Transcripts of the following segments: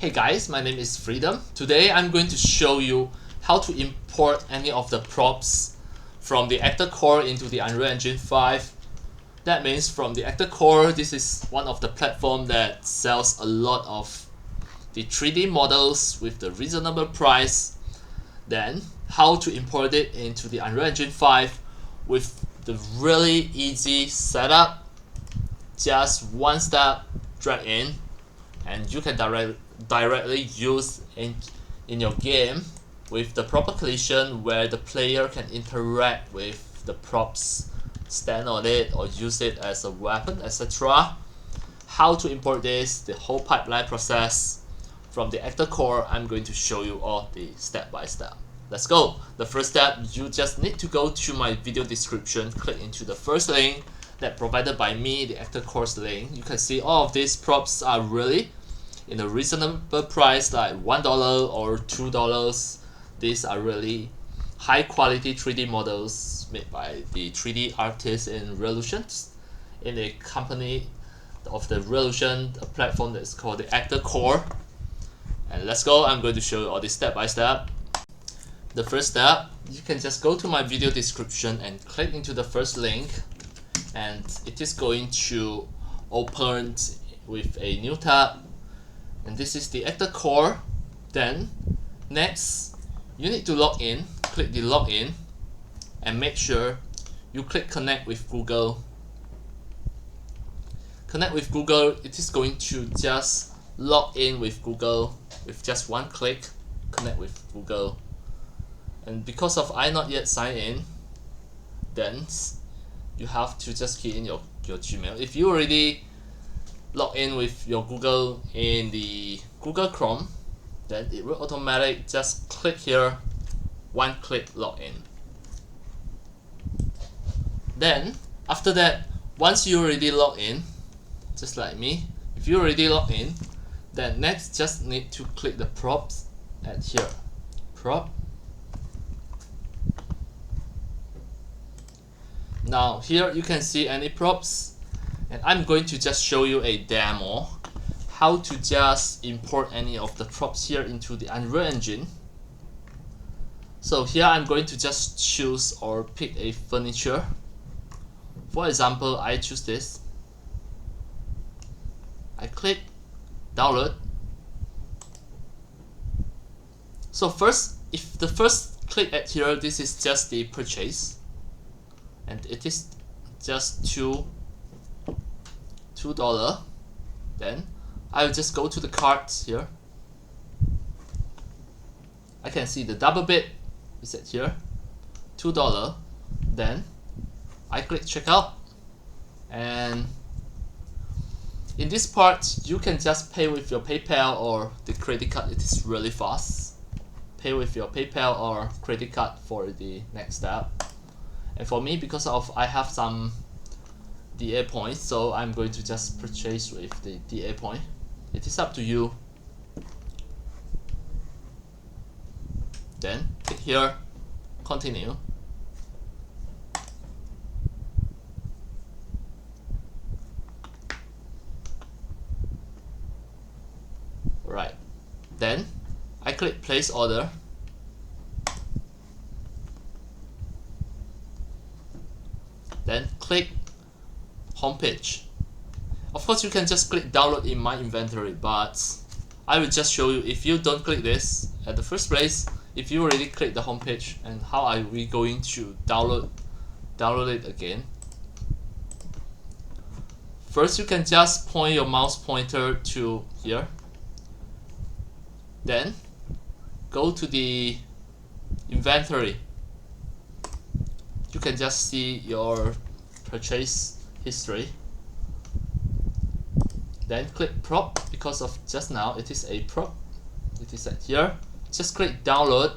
Hey guys, my name is Freedom. Today I'm going to show you how to import any of the props from the ActorCore into the Unreal Engine 5. That means from the ActorCore, this is one of the platforms that sells a lot of the 3D models with the reasonable price. Then how to import it into the Unreal Engine 5 with the really easy setup. Just one step, drag in, and you can directly use in your game with the proper collision where the player can interact with the props, stand on it or use it as a weapon, etc. How to import this, the whole pipeline process from the ActorCore, I'm going to show you all the step by step. Let's go. The first step, you just need to go to my video description, click into the first link that provided by me, the ActorCore's link. You can see all of these props are really in a reasonable price, like $1 or $2. These are really high quality 3D models made by the 3D artists in Revolution, in a company of the Revolution, a platform that is called the ActorCore. And let's go. I'm going to show you all this step by step. The first step, you can just go to my video description and click into the first link, and it is going to open with a new tab, and this is the ActorCore. Then next, you need to log in. Click the login and make sure you click connect with Google. Connect with Google, it is going to just log in with Google with just one click. Connect with Google, and because of I not yet signed in, then you have to just key in your Gmail. If you already log in with your Google in the Google Chrome, then it will automatically just click here, one click login. Then after that, once you already log in, just like me, if you already log in, then next just need to click the props at here, prop. Now here you can see any props, and I'm going to just show you a demo how to just import any of the props here into the Unreal Engine. So here I'm going to just choose or pick a furniture. For example, I choose this. I click download. So first, if the first click at here, this is just the purchase, and it is just $2. Then I will just go to the cart here. I can see the double bit is at here, $2. Then I click checkout, and in this part you can just pay with your PayPal or the credit card. It is really fast. Pay with your PayPal or credit card for the next step. And for me, because of I have some DA points, so I'm going to just purchase with the DA point. It is up to you. Then click here, continue. Right. Then I click place order. Then click homepage. Of course, you can just click download in my inventory, but I will just show you if you don't click this at the first place, if you already click the homepage, and how are we going to download it again. First, you can just point your mouse pointer to here. Then go to the inventory. You can just see your purchase history. Then click prop. Because of just now it is a prop, it is at here. Just click download.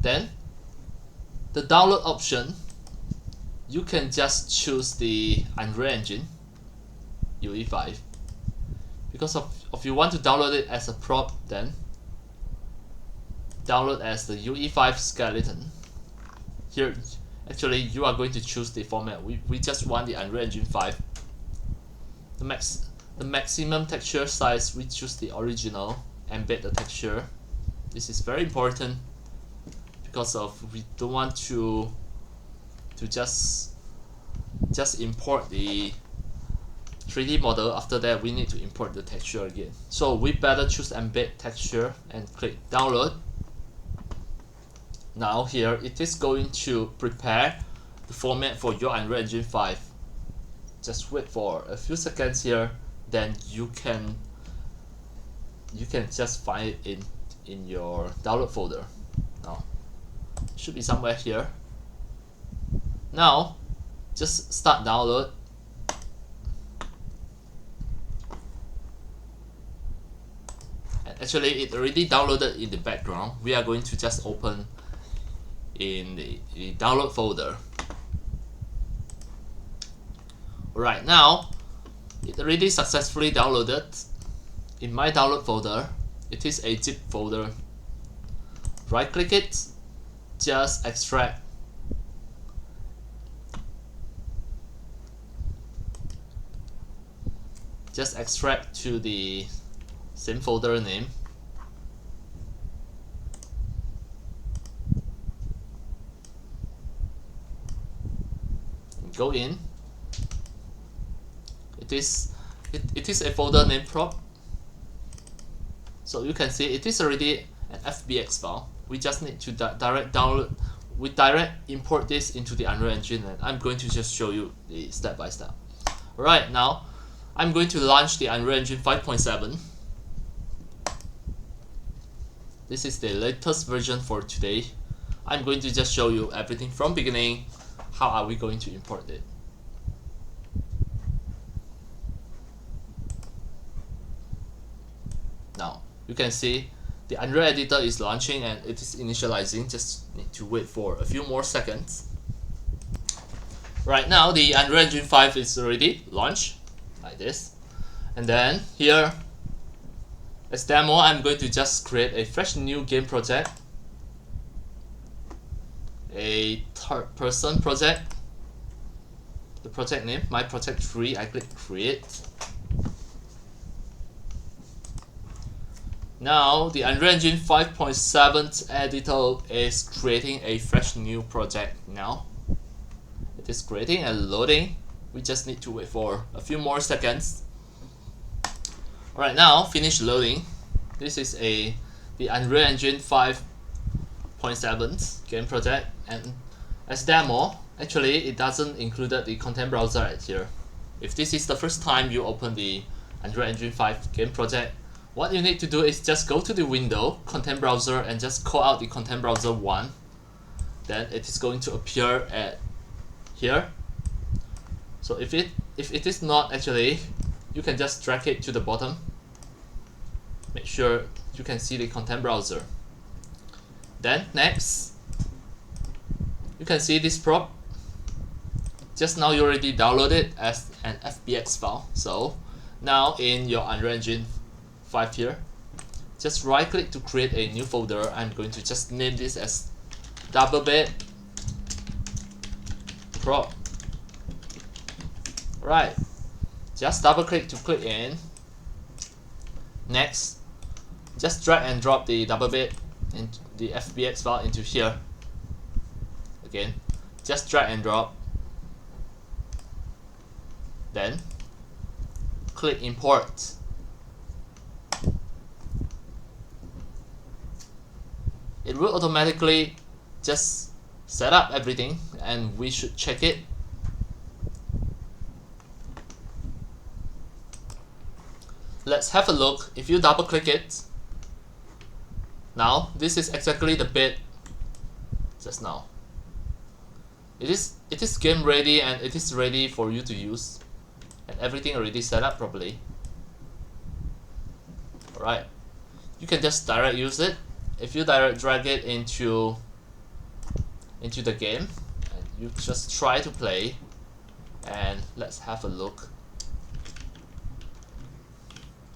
Then the download option, you can just choose the Unreal Engine UE5. Because of you want to download it as a prop, then download as the UE5 skeleton. Here actually you are going to choose the format. We just want the Unreal Engine 5. the maximum texture size, we choose the original embed the texture. This is very important because of we don't want to just import the 3D model. After that we need to import the texture again, so we better choose embed texture and click download. Now here it is going to prepare the format for your Unreal Engine 5. Just wait for a few seconds here, then you can just find it in your download folder. Now it should be somewhere here. Now just start download. And actually it already downloaded in the background. We are going to just open in the download folder. Right now it already successfully downloaded. In my download folder, it is a zip folder. Right click it, just extract. Just extract to the same folder name. Go in. It is a folder named prop. So you can see it is already an FBX file. We just need to direct download. We direct import this into the Unreal Engine, and I'm going to just show you the step by step. Right now, I'm going to launch the Unreal Engine 5.7. This is the latest version for today. I'm going to just show you everything from beginning. How are we going to import it? Now you can see the Unreal Editor is launching and it is initializing. Just need to wait for a few more seconds. Right now the Unreal Engine 5 is already launched like this, and then here as demo I'm going to just create a fresh new game project, a third-person project. The project name, my project 3, I click create. Now the Unreal Engine 5.7 editor is creating a fresh new project now. It is creating and loading. We just need to wait for a few more seconds. Alright, now finish loading. This is the Unreal Engine 5.7 game project, and as demo, actually it doesn't include the content browser right here. If this is the first time you open the Unreal Engine 5 game project, what you need to do is just go to the window, content browser, and just call out the content browser 1. Then it is going to appear at here. So if it is not, actually you can just drag it to the bottom. Make sure you can see the content browser. Then next, you can see this prop. Just now you already downloaded it as an FBX file. So now in your Unreal Engine 5 here, just right click to create a new folder. I'm going to just name this as double bed prop. Right, just double click to click in. Next, just drag and drop the double bed into the FBX file into here. Again, just drag and drop. Then click import. It will automatically just set up everything, and we should check it. Let's have a look. If you double click it, now this is exactly the bed just now. It is game ready and it is ready for you to use, and everything already set up properly. Alright, you can just direct use it. If you direct drag it into the game, and you just try to play, and let's have a look.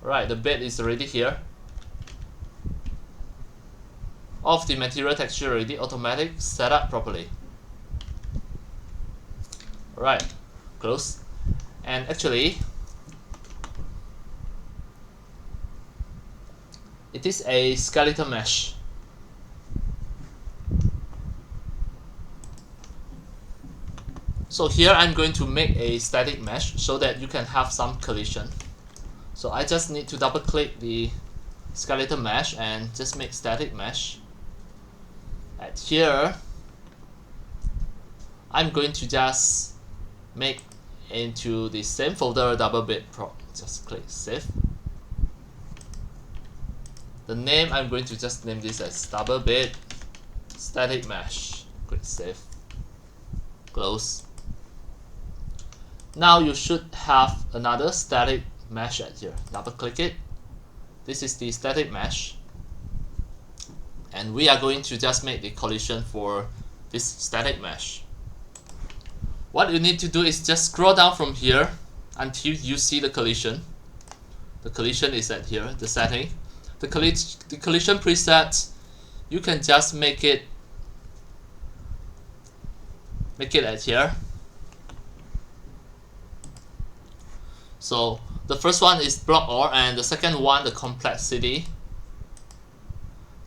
Alright, the bed is already here. All of the material texture already automatic set up properly. Alright, close. And actually, It is a skeletal mesh. So here I'm going to make a static mesh so that you can have some collision. So I just need to double click the skeletal mesh and just make static mesh. And here I'm going to just make into the same folder double bit prop. Just click save. The name I'm going to just name this as double bit static mesh. Click save. Close. Now you should have another static mesh at here. Double click it. This is the static mesh. And we are going to just make the collision for this static mesh. What you need to do is just scroll down from here until you see the collision. The collision is at here, the setting. The collision preset, you can just make it at here. So the first one is block OR, and the second one the complexity.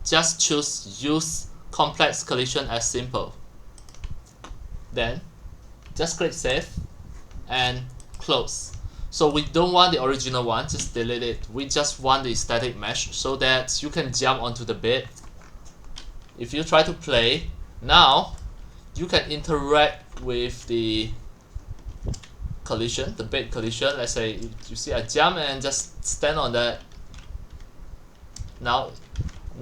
Just choose use complex collision as simple. Then just click save and close. So we don't want the original one, just delete it. We just want the static mesh so that you can jump onto the bed. If you try to play, now you can interact with the collision, the bed collision. Let's say you see a jump and just stand on that. Now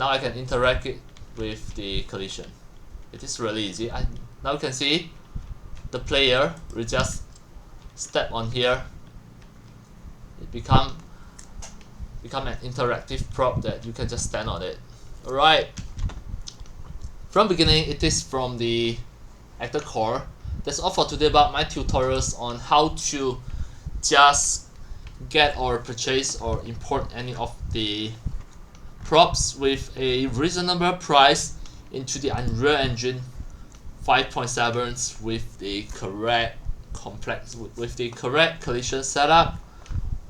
I can interact it with the collision. It is really easy. Now you can see the player will just step on here. It become an interactive prop that you can just stand on it. Alright. From beginning, it is from the ActorCore. That's all for today about my tutorials on how to just get or purchase or import any of the props with a reasonable price into the Unreal Engine 5.7 with the correct collision setup,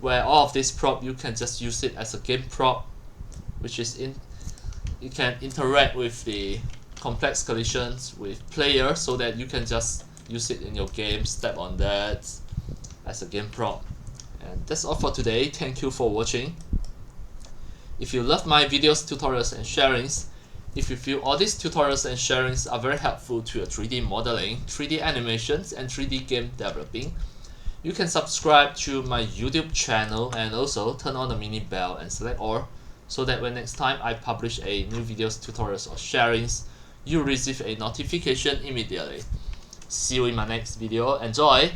where all of this prop you can just use it as a game prop, which is you can interact with the complex collisions with players so that you can just use it in your game, step on that as a game prop. And that's all for today. Thank you for watching. If you love my videos, tutorials and sharings, if you feel all these tutorials and sharings are very helpful to your 3D modeling, 3D animations and 3D game developing, you can subscribe to my YouTube channel and also turn on the mini bell and select all, so that when next time I publish a new videos, tutorials or sharings, you receive a notification immediately. See you in my next video. Enjoy!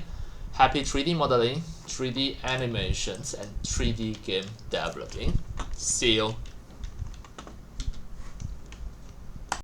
Happy 3D modeling, 3D animations and 3D game developing. See you!